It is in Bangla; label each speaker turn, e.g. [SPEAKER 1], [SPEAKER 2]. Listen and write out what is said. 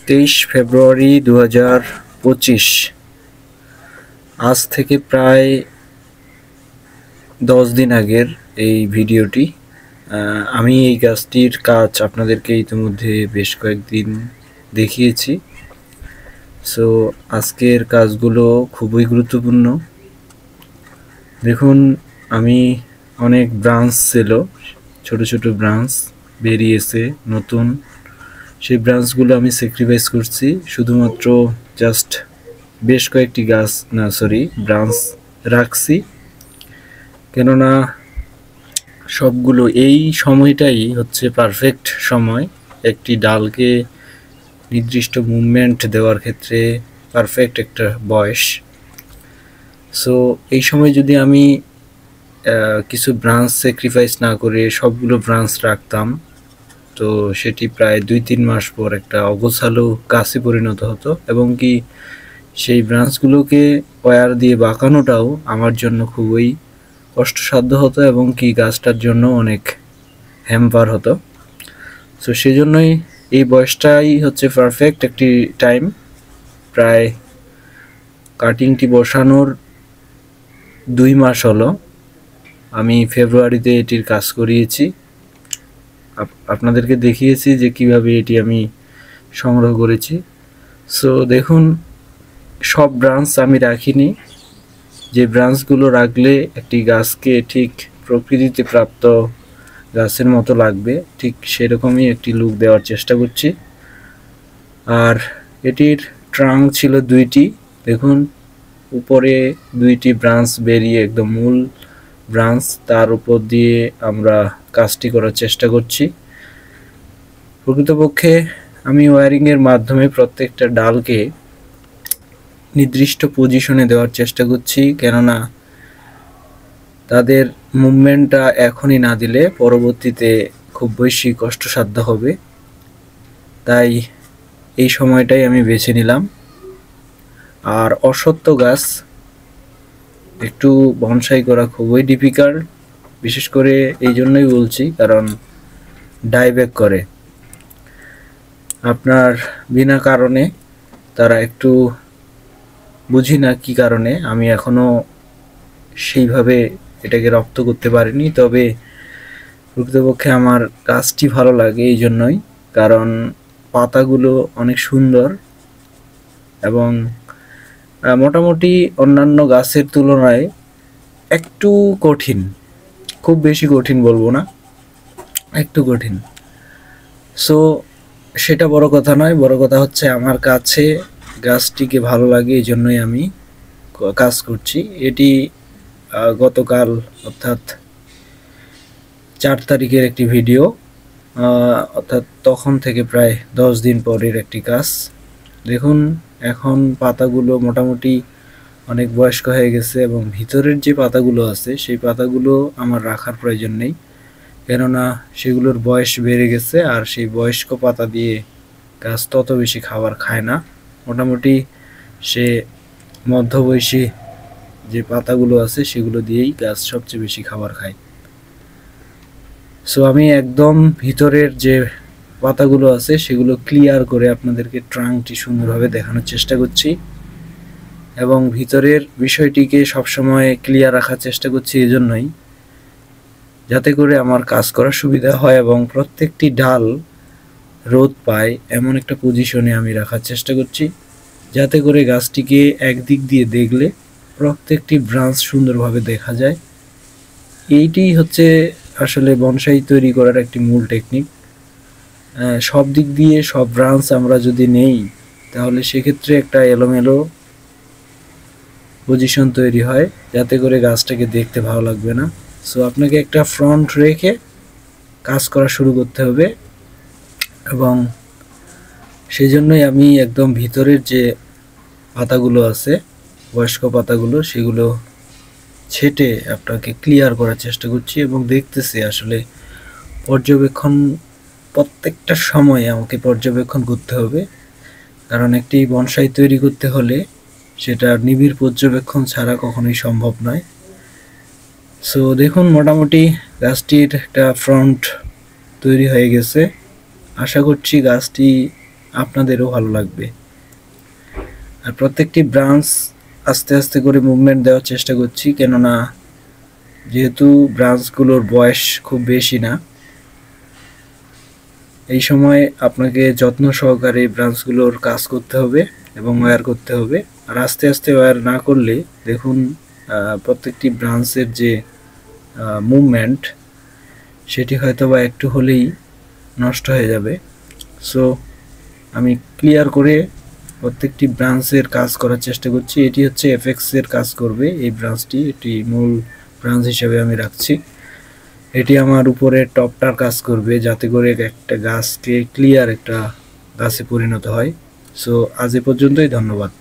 [SPEAKER 1] 23 ফেব্রুয়ারি 2025। আজ থেকে প্রায় 10 দিন আগের এই ভিডিওটি। আমি এই গাছটির কাজ আপনাদেরকে ইতিমধ্যে বেশ কয়েকদিন দেখিয়েছি। সো আজকের কাজগুলো খুবই গুরুত্বপূর্ণ। দেখুন, আমি অনেক ব্রাঞ্চ ছিল, ছোট ছোট ব্রাঞ্চ বেরিয়েছে নতুন। সেই ব্রাঞ্চগুলো আমি স্যাক্রিফাইস করছি শুধুমাত্র জাস্ট বেশ কয়েকটি ব্রাঞ্চ রাখছি, কেননা সবগুলো এই সময়টাই হচ্ছে পারফেক্ট সময় একটি ডালকে নির্দিষ্ট মুভমেন্ট দেওয়ার ক্ষেত্রে পারফেক্ট একটা বয়স। সো এই সময় যদি আমি কিছু ব্রাঞ্চ স্যাক্রিফাইস না করে সবগুলো ব্রাঞ্চ রাখতাম, তো সেটি প্রায় 2-3 মাস পর একটা অগোছালো গাছে পরিণত হতো, এবং কি সেই ব্রাঞ্চগুলোকে ওয়্যার দিয়ে বাঁকানোটাও আমার জন্য খুবই কষ্টসাধ্য হতো, এবং কি গাছটার জন্য অনেক হ্যাম্পার হতো। সো সেজন্যই এই বয়সটাই হচ্ছে পারফেক্ট একটি টাইম। প্রায় কাটিংটি বসানোর 2 মাস হলো। আমি ফেব্রুয়ারিতে এটির কাজ করিয়েছি, আপনাদেরকে দেখিয়েছি যে কিভাবে এটি আমি সংগ্রহ করেছি। সো দেখুন, সব ব্রাঞ্চ আমি রাখিনি। যে ব্রাঞ্চগুলো রাখলে একটি গাছকে ঠিক প্রকৃতিতে প্রাপ্ত গাছের মতো লাগবে, ঠিক সেরকমই একটি লুক দেওয়ার চেষ্টা করছি। আর এটির ট্রাঙ্ক ছিল 2টি। দেখুন, উপরে 2টি ব্রাঞ্চ বেরিয়ে একদম মূল ব্রাঞ্চ, তার উপর দিয়ে আমরা কাজটি করার চেষ্টা করছি। প্রকৃতপক্ষে আমি ওয়্যারিংয়ের মাধ্যমে প্রত্যেকটা ডালকে নির্দিষ্ট পজিশনে দেওয়ার চেষ্টা করছি, কেননা তাদের মুভমেন্টটা এখনই না দিলে পরবর্তীতে খুব বেশি কষ্টসাধ্য হবে। তাই এই সময়টাই আমি বেছে নিলাম। আর অশ্বত্থ গাছ একটু বনসাই করা খুবই ডিফিকাল্ট, বিশেষ করে এই জন্যই বলছি কারণ ডাইব্যাক করে আপনার বিনা কারণে। তারা একটু বুঝি না কি কারণে, আমি এখনো সেইভাবে এটাকে রপ্ত করতে পারিনি। তবে প্রকৃতপক্ষে আমার গাছটি ভালো লাগে এই জন্যই, কারণ পাতাগুলো অনেক সুন্দর এবং মোটামুটি অন্যান্য গাছের তুলনায় একটু কঠিন, খুব বেশি কঠিন বলবো না, একটু কঠিন। সো সেটা বড় কথা নয়, বড় কথা হচ্ছে আমার কাছে গাছটিকে ভালো লাগে, এই জন্যই আমি কাজ করছি। এটি গতকাল অর্থাৎ 4 তারিখের একটি ভিডিও, অর্থাৎ তখন থেকে প্রায় 10 দিন পরের একটি কাজ। দেখুন, এখন পাতাগুলো মোটামুটি অনেক বয়স্ক হয়ে গেছে, এবং ভিতরের যে পাতাগুলো আছে সেই পাতাগুলো আমার রাখার প্রয়োজন নেই, কেননা সেগুলোর বয়স বেড়ে গেছে। আর সেই বয়স্ক পাতা দিয়ে গাছ তত বেশি খাবার খায় না। মোটামুটি সে মধ্যবয়সী যে পাতাগুলো আছে সেগুলো দিয়েই গাছ সবচেয়ে বেশি খাবার খায়। সো আমি একদম ভিতরের যে পাতাগুলো আছে সেগুলো ক্লিয়ার করে আপনাদেরকে ট্রাঙ্কটি সুন্দরভাবে দেখানোর চেষ্টা করছি, এবং ভিতরের বিষয়টিকে সবসময় ক্লিয়ার রাখার চেষ্টা করছি এজন্যই, যাতে করে আমার কাজ করার সুবিধা হয় এবং প্রত্যেকটি ডাল রোদ পায় এমন একটা পজিশনে আমি রাখার চেষ্টা করছি, যাতে করে গাছটিকে একদিক দিয়ে দেখলে প্রত্যেকটি ব্রাঞ্চ সুন্দরভাবে দেখা যায়। এইটি হচ্ছে আসলে বনসাই তৈরি করার একটি মূল টেকনিক। সব দিক দিয়ে সব ব্রাঞ্চ আমরা যদি নেই, তাহলে সেক্ষেত্রে একটা এলোমেলো পজিশন তৈরি হয়, যাতে করে গাছটাকে দেখতে ভালো লাগবে না। সো আপনাকে একটা ফ্রন্ট রেখে কাজ করা শুরু করতে হবে, এবং সেই জন্যই আমি একদম ভিতরের যে পাতাগুলো আছে, বয়স্ক পাতাগুলো, সেগুলো ছেটে আপনাকে ক্লিয়ার করার চেষ্টা করছি, এবং দেখতেছি আসলে পর্যবেক্ষণ প্রত্যেকটা সময় আমাকে পর্যবেক্ষণ করতে হবে, কারণ একটি বনসাই তৈরি করতে হলে সেটা নিবিড় পর্যবেক্ষণ ছাড়া কখনোই সম্ভব নয়। সো দেখুন, মোটামুটি গাছটির একটা ফ্রন্ট তৈরি হয়ে গেছে। আশা করছি গাছটি আপনাদেরও ভালো লাগবে। আর প্রত্যেকটি ব্রাঞ্চ আস্তে আস্তে করে মুভমেন্ট দেওয়ার চেষ্টা করছি, কেননা যেহেতু ব্রাঞ্চগুলোর বয়স খুব বেশি না, এই সময় আপনাকে যত্ন সহকারে ব্রাঞ্চগুলোর কাজ করতে হবে এবং ওয়্যার করতে হবে। আর আস্তে আস্তে ওয়্যার না করলে দেখুন প্রত্যেকটি ব্রাঞ্চের যে মুভমেন্ট সেটি হয়তো বা একটু হলেই নষ্ট হয়ে যাবে। সো আমি ক্লিয়ার করে প্রত্যেকটি ব্রাঞ্চের কাজ করার চেষ্টা করছি। এটি হচ্ছে এফএক্স এর কাজ করবে, এই ব্রাঞ্চটি, এটি মূল ব্রাঞ্চ হিসেবে আমি রাখছি। এটি আমার উপরে টপটার কাজ করবে, যাতে করে একটা গাছকে ক্লিয়ার একটা গাছে পরিণত হয়। সো আজ এ পর্যন্তই, ধন্যবাদ।